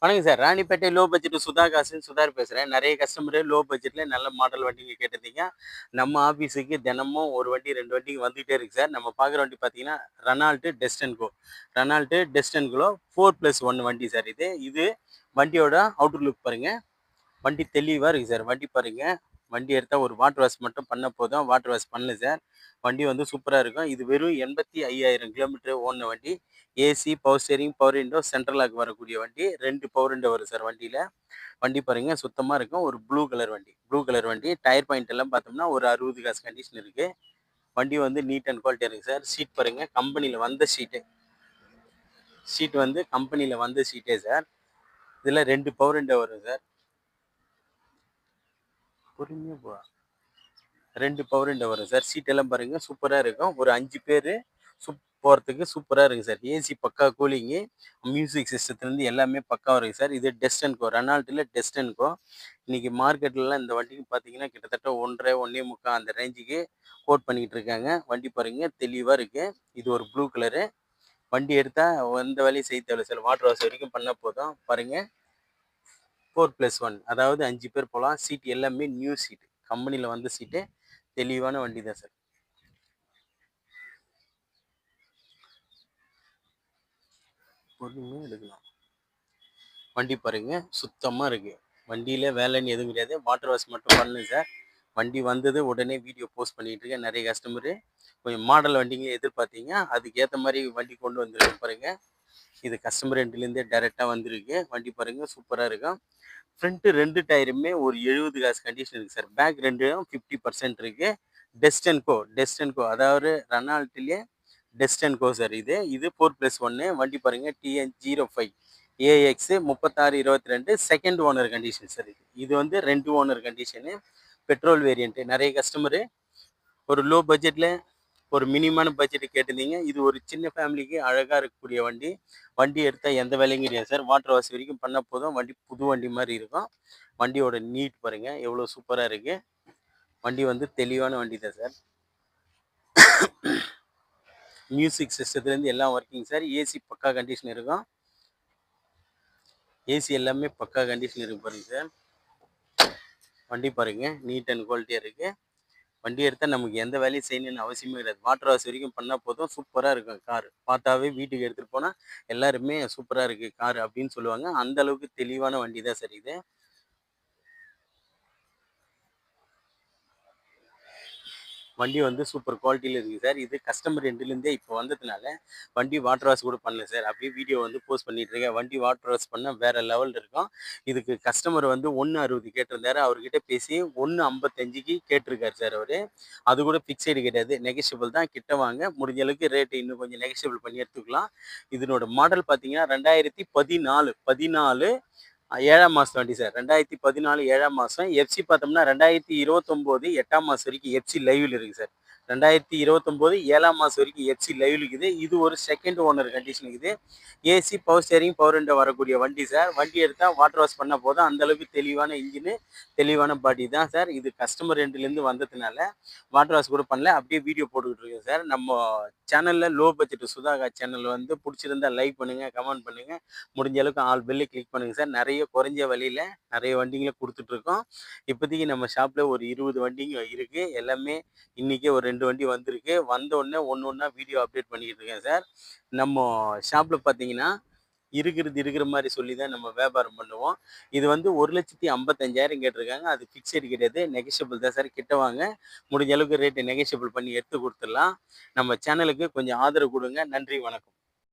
வணக்கம் sir. Ranipet low budget Sutar பேசுறேன். நெறைய கஸ்டமர் லோ பட்ஜெட்ல நல்ல மாடல் வண்டிங்க கேட்டிருந்தீங்க. நம்ம ஆஃபீஸுக்கு தினமும் 1 வண்டி, 2 வண்டிங்க வந்துகிட்டே இருக்கு சார். நம்ம பார்க்குற வண்டி பார்த்தீங்கன்னா, ரெனால்ட் டெஸ்டன்கோ. ரெனால்ட் டெஸ்டன்கோ 4+1 வண்டி சார் இது. இது வண்டியோட அவுட்டர் லுக் பாருங்க. வண்டி தெளிவா இருக்கு சார். வண்டி பாருங்க. வண்டி எடுத்தா ஒரு வாட்டர் வாஷ் மட்டும் பண்ண போதும். வாட்டர் வாஷ் பண்ணல சார். வண்டி வந்து சூப்பரா இருக்கும். இது வெறும் 85,000 கிலோமீட்டர் ஓடுன வண்டி. AC, power steering, power window, central lock வரக்கூடிய வண்டி. 2 பவர் விண்டோ வரும் சார் வண்டியில. வண்டி பாருங்க சுத்தமா இருக்கும். ஒரு ப்ளூ கலர் வண்டி. ப்ளூ கலர் வண்டி. டயர் பாயிண்ட் எல்லாம் பார்த்தோம்னா ஒரு 60 காசு கண்டிஷன் இருக்கு. வண்டி வந்து நீட் அண்ட் குவாலிட்டியா இருக்கு சார். சீட் பாருங்க கம்பெனில வந்த ஷீட்டு. சீட் வந்து கம்பெனில வந்த ஷீட்டே சார். இதுல 2 பவர் விண்டோ வரும் சார். பொறுமையா போ. 2 பவர் விண்டோ வரும் சார். சீட் எல்லாம் பாருங்க சூப்பரா இருக்கும். ஒரு 5 பேரு போறதுக்கு சூப்பரா இருக்கு சார். ஏசி பக்கா கூலிங்கு, மியூசிக் சிஸ்டத்துலேருந்து எல்லாமே பக்காவா இருக்கு சார். இது டெஸ்டன்கோ, ரெனால்ட்டில் டெஸ்டன்கோ. இன்னைக்கு மார்க்கெட்லலாம் இந்த வண்டிக்கு பார்த்தீங்கன்னா கிட்டத்தட்ட 1.5, 1.25 அந்த ரேஞ்சுக்கு கோட் பண்ணிக்கிட்டு இருக்காங்க. வண்டி பாருங்க தெளிவா இருக்கு. இது ஒரு ப்ளூ கலரு. வண்டி எடுத்தா எந்த வேலையும் செய்ய தேவையில்ல சார். வாட்டர் வாஷ் வரைக்கும் பண்ண போதும். பாருங்க 4+1 அதாவது 5 பேர் போகலாம். சீட் எல்லாமே நியூ சீட். கம்பெனியில் வந்த சீட்டு. தெளிவான வண்டி தான் சார். பொறுமையாக எடுக்கலாம். வண்டி பாருங்க சுத்தமாக இருக்குது. வண்டியில் வேலைன்னு எதுவும் கிடையாது. வாட்டர் வாஷ் மட்டும் பண்ணு சார். வண்டி வந்தது உடனே வீடியோ போஸ்ட் பண்ணிகிட்டு இருக்கேன். நிறைய கஸ்டமரு கொஞ்சம் மாடல் வண்டிங்க எதிர்பார்த்தீங்க. அதுக்கு ஏற்ற மாதிரி வண்டி கொண்டு வந்துருக்கு பாருங்கள். இது கஸ்டமர் எண்ட்லேருந்தே டைரெக்டாக வந்திருக்கு. வண்டி பாருங்கள் சூப்பராக இருக்கும். ஃப்ரண்ட்டு 2 டயருமே ஒரு 70 காசு கண்டிஷன் இருக்குது சார். பேக் 2ம் 50% இருக்குது. டெஸ்டன்கோ அதாவது ரெனால்ட்லேயே டெஸ்டன்கோ சார் இது. இது 4+1 வண்டி பாருங்கள். TN05 AX 3622 second owner condition sir இது. இது வந்து 2 ஓனர் கண்டிஷனு. Petrol variant. நிறைய கஸ்டமரு ஒரு லோ பட்ஜெட்டில் ஒரு மினிமான பட்ஜெட்டு கேட்டிருந்தீங்க. இது ஒரு சின்ன ஃபேமிலிக்கு அழகாக இருக்கக்கூடிய வண்டி. வண்டி எடுத்தால் எந்த வேலையும் கிடையாது சார். வாட்டர் வாஷ் வரைக்கும் பண்ண போதும். வண்டி புது வண்டி மாதிரி இருக்கும். வண்டியோட நீட் பாருங்கள் எவ்வளோ சூப்பராக இருக்குது. வண்டி வந்து தெளிவான வண்டி தான் சார். மியூசிக் சிஸ்டத்துலேருந்து எல்லாம் ஒர்க்கிங் சார். ஏசி பக்கா கண்டிஷன் இருக்கும். ஏசி எல்லாமே பக்கா கண்டிஷன் இருக்கு பாருங்க சார். வண்டி பாருங்க நீட் அண்ட் குவாலிட்டியாக இருக்குது. வண்டி எடுத்தால் நமக்கு எந்த வேலையும் செய்யணும்னு அவசியமே கிடையாது. வாட்டர் வாஷ் வரைக்கும் பண்ணால் போதும். சூப்பராக இருக்கும் கார். பார்த்தாவே வீட்டுக்கு எடுத்துகிட்டு போனால் எல்லாருமே சூப்பராக இருக்குது கார் அப்படின்னு சொல்லுவாங்க. அந்த அளவுக்கு தெளிவான வண்டி தான் சார் இது. வண்டி வந்து சூப்பர் குவாலிட்டியில் இருக்குது சார். இது கஸ்டமர் எண்ட்லேருந்தே இப்போ வந்ததுனால வண்டி வாட்டர் வாஷ் கூட பண்ணல சார். அப்படியே வீடியோ வந்து போஸ்ட் பண்ணிட்டு இருக்கேன். வண்டி வாட்டர் வாஷ் பண்ணால் வேறு லெவலில் இருக்கும். இதுக்கு கஸ்டமர் வந்து 1.60 கேட்டிருந்தாரு. அவர்கிட்ட பேசி 1.55க்கு கேட்டிருக்காரு சார் அவர். அது கூட ஃபிக்ஸடு கிடையாது. நெகஷியபிள் தான். கிட்ட வாங்க முடிஞ்ச அளவுக்கு ரேட்டு இன்னும் கொஞ்சம் நெகஷியபிள் பண்ணி எடுத்துக்கலாம். இதனோட மாடல் பார்த்தீங்கன்னா 2014 7ஆம் மாதம் வண்டி சார். 2014 7ஆம் மாதம். எஃப்சி பார்த்தோம்னா 2029 8ஆம் மாதம் வரைக்கும் எஃப்சி லைவில் இருக்குது சார். 2029 7ஆம் மாதம் வரைக்கும் எஃப்சி லைவில் இருக்குது. இது ஒரு செகண்ட் ஓனர் கண்டிஷன் இருக்குது. AC, power steering, power window வரக்கூடிய வண்டி சார். வண்டி எடுத்தால் வாட்டர் வாஷ் பண்ணால் போதும். அந்தளவுக்கு தெளிவான இன்ஜினு, தெளிவான பாடி தான் சார். இது கஸ்டமர் எண்ட்லேருந்து வந்ததுனால வாட்டர் வாஷ் கூட பண்ணல. அப்படியே வீடியோ போட்டுக்கிட்டு இருக்கேன் சார். நம்ம சேனலில் லோ பட்ஜெட் சுதாகா சேனல் வந்து பிடிச்சிருந்தா லைக் பண்ணுங்கள், கமெண்ட் பண்ணுங்கள். முடிஞ்ச அளவுக்கு ஆல் பெல்லை கிளிக் பண்ணுங்கள் சார். நிறைய குறைஞ்ச விலையில் நிறைய வண்டிங்களை கொடுத்துட்ருக்கோம். இப்போதைக்கு நம்ம ஷாப்பில் ஒரு 20 வண்டிங்க இருக்குது. எல்லாமே இன்றைக்கே ஒரு 2 வண்டி வந்திருக்கு. வந்த உடனே ஒன்று ஒன்றா வீடியோ அப்டேட் பண்ணிக்கிட்டு இருக்கேன் சார். நம்ம ஷாப்பில் பார்த்தீங்கன்னா இருக்கிற மாதிரி சொல்லி தான் நம்ம வியாபாரம் பண்ணுவோம். இது வந்து 1,55,000 கேட்டிருக்காங்க. அது ஃபிக்ஸடு கிடையாது. நெகஷியபிள் தான் சார். கிட்ட வாங்க முடிஞ்ச அளவுக்கு ரேட்டு நெகஷியபிள் பண்ணி எடுத்து கொடுத்துடலாம். நம்ம சேனலுக்கு கொஞ்சம் ஆதரவு கொடுங்க. நன்றி, வணக்கம்.